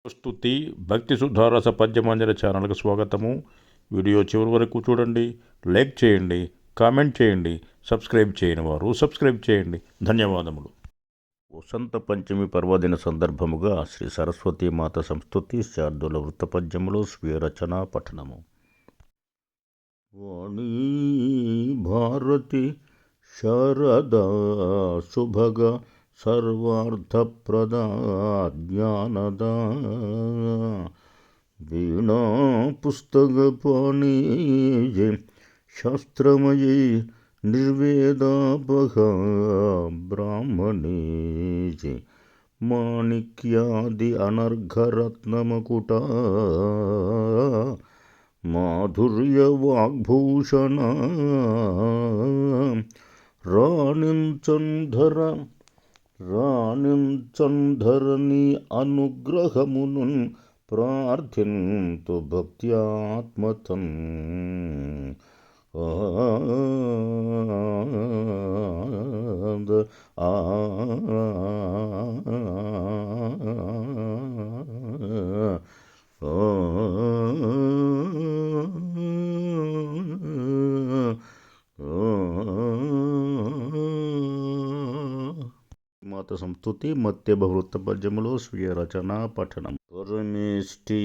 స్తుతి భక్తి సుధారస పద్యమంజరి ఛానల్కి స్వాగతము. వీడియో చివరి వరకు చూడండి, లైక్ చేయండి, కామెంట్ చేయండి. సబ్స్క్రైబ్ చేయని వారు సబ్స్క్రైబ్ చేయండి. ధన్యవాదములు. వసంత పంచమి పర్వదిన సందర్భముగా శ్రీ సరస్వతీ మాత సంస్తుతి శార్దుల వృత్తపద్యములో స్వీయ రచన పఠనము. వాణీ భారతి శారదా శుభగ సర్వార్థప్రదా జ్ఞానదా వీణా పుస్తకపాణి శాస్త్రమయీ నిర్వేదాపహ బ్రాహ్మణీ మాణిక్యాది అనర్ఘరత్నమకుట మాధుర్య వాగ్భూషణ రాణించంధరని అనుగ్రహమును ప్రార్థింతు భక్త్యాత్మతం. మాత సంస్తుతి మధ్య బహువృత్త పద్యములో స్వీయ రచన పఠనం. పరమేష్టి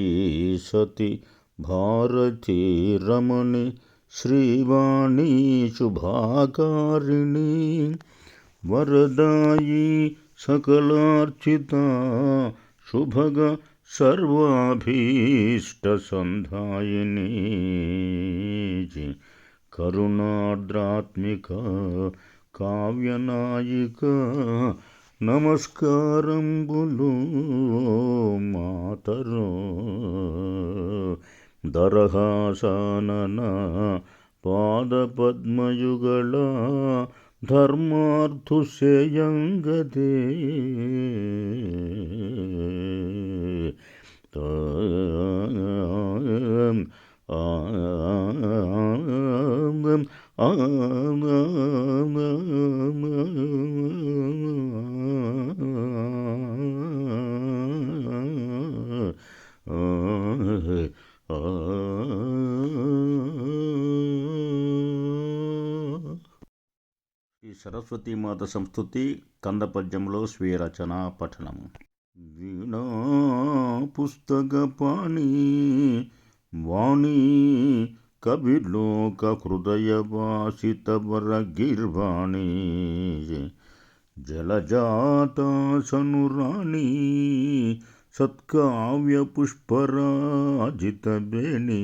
సతి భారతి రమణి శ్రీవాణి శుభాకారిణి వరదాయి సకలార్చిత శుభగ సర్వాభీష్ట సంధాయిని కరుణాద్రాత్మిక కావ్యనాయిక నమస్కారంబులు మాతరో దరహాసనన పాదపద్మయుగళ ధర్మార్థుసేయంగదే శ్రీ సరస్వతీమాత సంస్తుతి కంద పద్యంలో స్వీయ రచన పఠనము. వీణా పుస్తకపాణి వాణి కవిలోక హృదయవాసిత వరగిర్వాణి జలజాతాసనురాణి సత్కావ్య పుష్పరాజిత బేణి